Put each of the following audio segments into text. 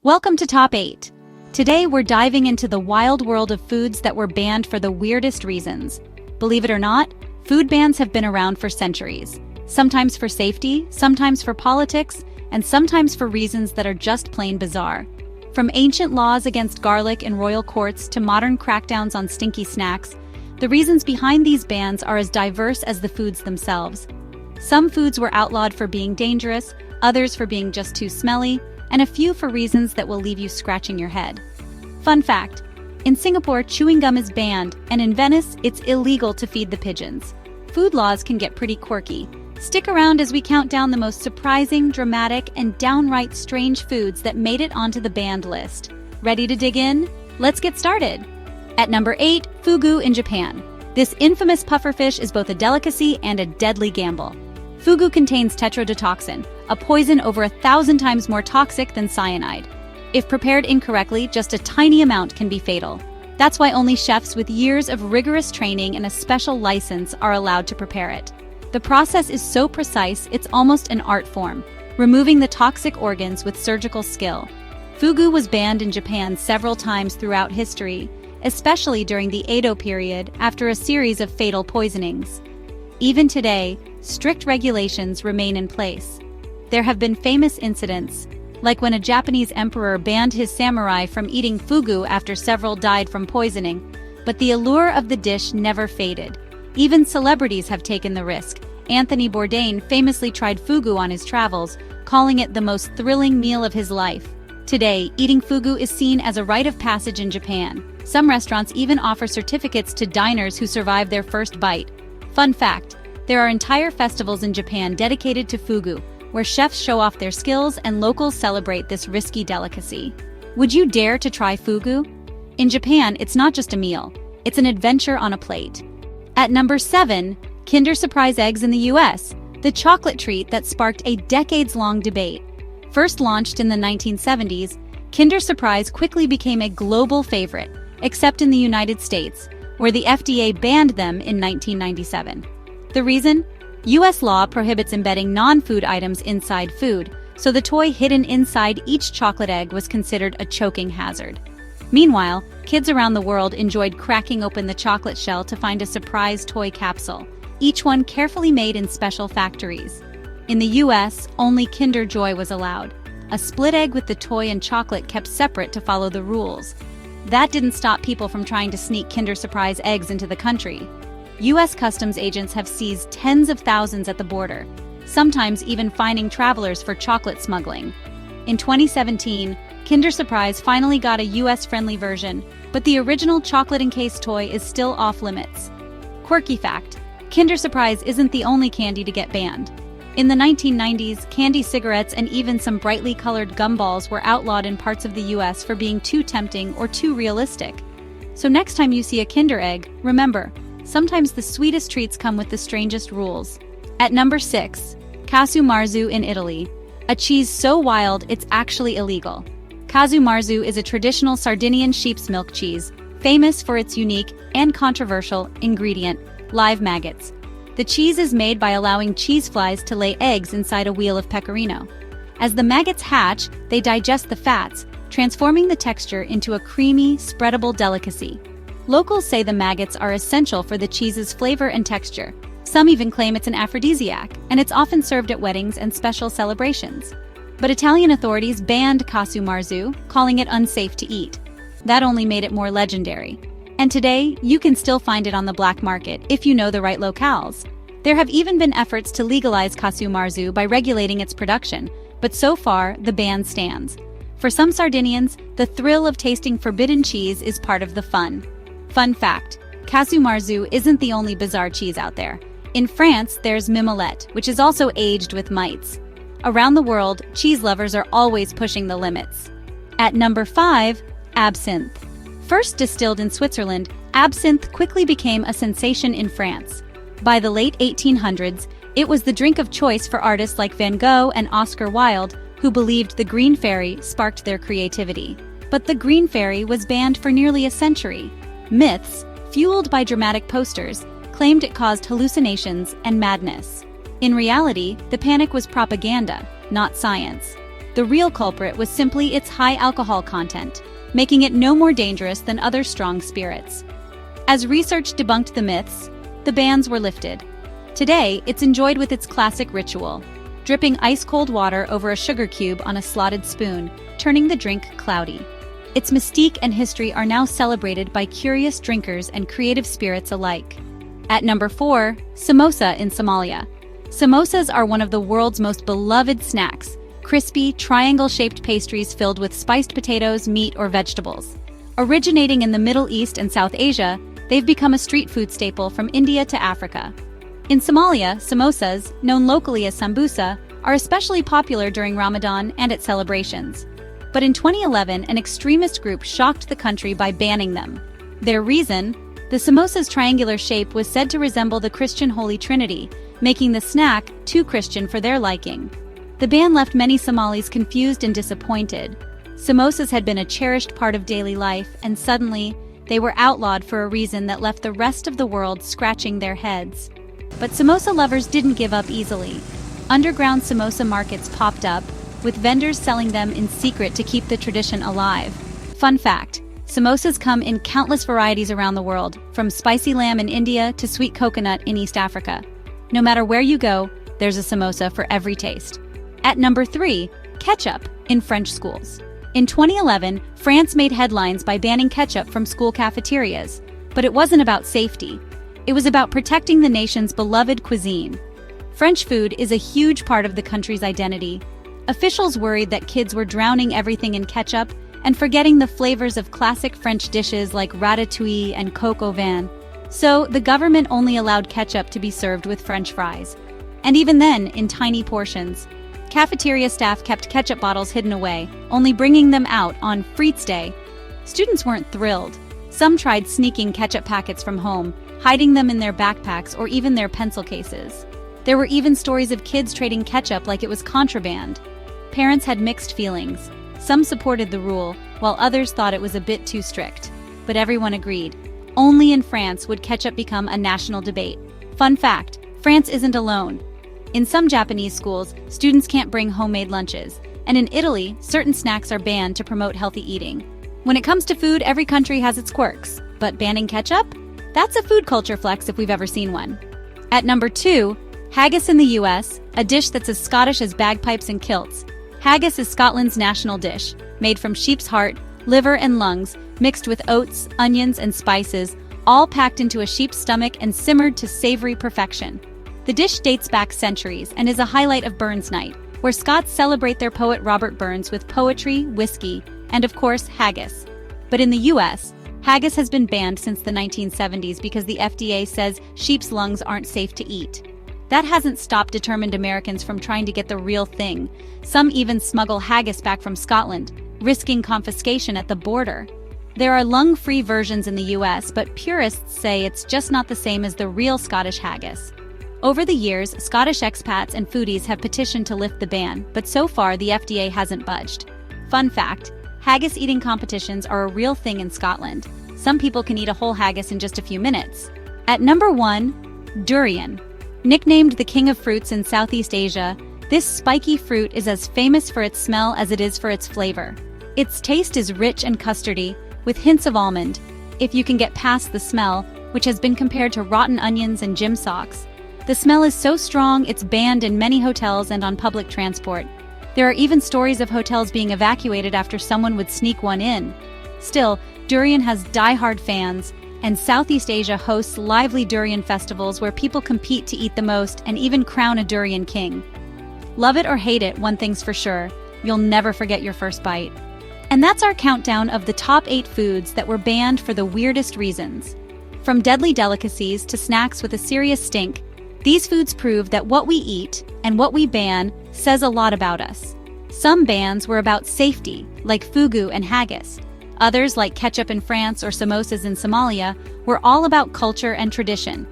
Welcome to Top 8. Today we're diving into the wild world of foods that were banned for the weirdest reasons. Believe it or not, food bans have been around for centuries. Sometimes for safety, sometimes for politics, and sometimes for reasons that are just plain bizarre. From ancient laws against garlic in royal courts to modern crackdowns on stinky snacks, the reasons behind these bans are as diverse as the foods themselves. Some foods were outlawed for being dangerous, others for being just too smelly, and a few for reasons that will leave you scratching your head. Fun fact: in Singapore, chewing gum is banned, and in Venice, it's illegal to feed the pigeons. Food laws can get pretty quirky. Stick around as we count down the most surprising, dramatic, and downright strange foods that made it onto the banned list. Ready to dig in? Let's get started! At number 8, fugu in Japan. This infamous pufferfish is both a delicacy and a deadly gamble. Fugu contains tetrodotoxin, a poison over 1,000 times more toxic than cyanide. If prepared incorrectly, just a tiny amount can be fatal. That's why only chefs with years of rigorous training and a special license are allowed to prepare it. The process is so precise, it's almost an art form, removing the toxic organs with surgical skill. Fugu was banned in Japan several times throughout history, especially during the Edo period after a series of fatal poisonings. Even today, strict regulations remain in place. There have been famous incidents, like when a Japanese emperor banned his samurai from eating fugu after several died from poisoning, but the allure of the dish never faded. Even celebrities have taken the risk. Anthony Bourdain famously tried fugu on his travels, calling it the most thrilling meal of his life. Today, eating fugu is seen as a rite of passage in Japan. Some restaurants even offer certificates to diners who survive their first bite. Fun fact: there are entire festivals in Japan dedicated to fugu, where chefs show off their skills and locals celebrate this risky delicacy. Would you dare to try fugu? In Japan, it's not just a meal, it's an adventure on a plate. At number 7, Kinder Surprise eggs in the US, the chocolate treat that sparked a decades-long debate. First launched in the 1970s, Kinder Surprise quickly became a global favorite, except in the United States, where the FDA banned them in 1997. The reason? US law prohibits embedding non-food items inside food, so the toy hidden inside each chocolate egg was considered a choking hazard. Meanwhile, kids around the world enjoyed cracking open the chocolate shell to find a surprise toy capsule, each one carefully made in special factories. In the US, only Kinder Joy was allowed. A split egg with the toy and chocolate kept separate to follow the rules. That didn't stop people from trying to sneak Kinder Surprise eggs into the country. US customs agents have seized tens of thousands at the border, sometimes even fining travelers for chocolate smuggling. In 2017, Kinder Surprise finally got a US-friendly version, but the original chocolate-encased toy is still off-limits. Quirky fact: Kinder Surprise isn't the only candy to get banned. In the 1990s, candy cigarettes and even some brightly colored gumballs were outlawed in parts of the US for being too tempting or too realistic. So next time you see a Kinder egg, remember, sometimes the sweetest treats come with the strangest rules. At number 6, Casu Marzu in Italy, a cheese so wild it's actually illegal. Casu Marzu is a traditional Sardinian sheep's milk cheese, famous for its unique and controversial ingredient, live maggots. The cheese is made by allowing cheese flies to lay eggs inside a wheel of pecorino. As the maggots hatch, they digest the fats, transforming the texture into a creamy, spreadable delicacy. Locals say the maggots are essential for the cheese's flavor and texture. Some even claim it's an aphrodisiac, and it's often served at weddings and special celebrations. But Italian authorities banned Casu Marzu, calling it unsafe to eat. That only made it more legendary. And today, you can still find it on the black market if you know the right locales. There have even been efforts to legalize Casu Marzu by regulating its production, but so far, the ban stands. For some Sardinians, the thrill of tasting forbidden cheese is part of the fun. Fun fact: Casu Marzu isn't the only bizarre cheese out there. In France, there's Mimolette, which is also aged with mites. Around the world, cheese lovers are always pushing the limits. At number 5, absinthe. First distilled in Switzerland, absinthe quickly became a sensation in France. By the late 1800s, it was the drink of choice for artists like Van Gogh and Oscar Wilde, who believed the green fairy sparked their creativity. But the green fairy was banned for nearly a century. Myths, fueled by dramatic posters, claimed it caused hallucinations and madness. In reality, the panic was propaganda, not science. The real culprit was simply its high alcohol content, making it no more dangerous than other strong spirits. As research debunked the myths, the bans were lifted. Today, it's enjoyed with its classic ritual, dripping ice-cold water over a sugar cube on a slotted spoon, turning the drink cloudy. Its mystique and history are now celebrated by curious drinkers and creative spirits alike. At number 4, samosa in Somalia. Samosas are one of the world's most beloved snacks, crispy, triangle-shaped pastries filled with spiced potatoes, meat, or vegetables. Originating in the Middle East and South Asia, they've become a street food staple from India to Africa. In Somalia, samosas, known locally as sambusa, are especially popular during Ramadan and at celebrations. But in 2011, an extremist group shocked the country by banning them. Their reason? The samosa's triangular shape was said to resemble the Christian Holy Trinity, making the snack too Christian for their liking. The ban left many Somalis confused and disappointed. Samosas had been a cherished part of daily life, and suddenly, they were outlawed for a reason that left the rest of the world scratching their heads. But samosa lovers didn't give up easily. Underground samosa markets popped up, with vendors selling them in secret to keep the tradition alive. Fun fact, samosas come in countless varieties around the world, from spicy lamb in India to sweet coconut in East Africa. No matter where you go, there's a samosa for every taste. At number 3, ketchup in French schools. In 2011, France made headlines by banning ketchup from school cafeterias. But it wasn't about safety. It was about protecting the nation's beloved cuisine. French food is a huge part of the country's identity. Officials worried that kids were drowning everything in ketchup and forgetting the flavors of classic French dishes like ratatouille and coq au vin. So, the government only allowed ketchup to be served with French fries. And even then, in tiny portions. Cafeteria staff kept ketchup bottles hidden away, only bringing them out on Frites Day. Students weren't thrilled. Some tried sneaking ketchup packets from home, hiding them in their backpacks or even their pencil cases. There were even stories of kids trading ketchup like it was contraband. Parents had mixed feelings. Some supported the rule, while others thought it was a bit too strict. But everyone agreed. Only in France would ketchup become a national debate. Fun fact, France isn't alone. In some Japanese schools, students can't bring homemade lunches, and in Italy, certain snacks are banned to promote healthy eating. When it comes to food, every country has its quirks, but banning ketchup? That's a food culture flex if we've ever seen one. At number 2, haggis in the US, a dish that's as Scottish as bagpipes and kilts. Haggis is Scotland's national dish, made from sheep's heart, liver, and lungs, mixed with oats, onions, and spices, all packed into a sheep's stomach and simmered to savory perfection. The dish dates back centuries and is a highlight of Burns Night, where Scots celebrate their poet Robert Burns with poetry, whiskey, and of course, haggis. But in the US, haggis has been banned since the 1970s because the FDA says sheep's lungs aren't safe to eat. That hasn't stopped determined Americans from trying to get the real thing. Some even smuggle haggis back from Scotland, risking confiscation at the border. There are lung-free versions in the US, but purists say it's just not the same as the real Scottish haggis. Over the years, Scottish expats and foodies have petitioned to lift the ban, but so far the FDA hasn't budged. Fun fact, haggis eating competitions are a real thing in Scotland. Some people can eat a whole haggis in just a few minutes. At number 1, durian. Nicknamed the king of fruits in Southeast Asia, this spiky fruit is as famous for its smell as it is for its flavor. Its taste is rich and custardy, with hints of almond, if you can get past the smell, which has been compared to rotten onions and gym socks. The smell is so strong it's banned in many hotels and on public transport. There are even stories of hotels being evacuated after someone would sneak one in. Still, durian has die-hard fans, and Southeast Asia hosts lively durian festivals where people compete to eat the most and even crown a durian king. Love it or hate it, one thing's for sure, you'll never forget your first bite. And that's our countdown of the top 8 foods that were banned for the weirdest reasons. From deadly delicacies to snacks with a serious stink, these foods prove that what we eat and what we ban says a lot about us. Some bans were about safety, like fugu and haggis. Others, like ketchup in France or samosas in Somalia, were all about culture and tradition.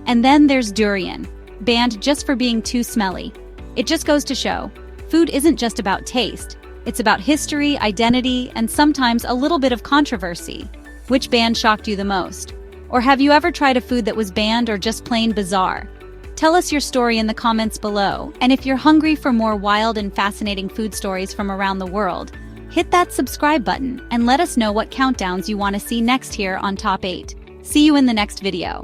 And then there's durian, banned just for being too smelly. It just goes to show, food isn't just about taste. It's about history, identity, and sometimes a little bit of controversy. Which ban shocked you the most? Or have you ever tried a food that was banned or just plain bizarre? Tell us your story in the comments below, and if you're hungry for more wild and fascinating food stories from around the world, hit that subscribe button and let us know what countdowns you want to see next here on Top 8. See you in the next video.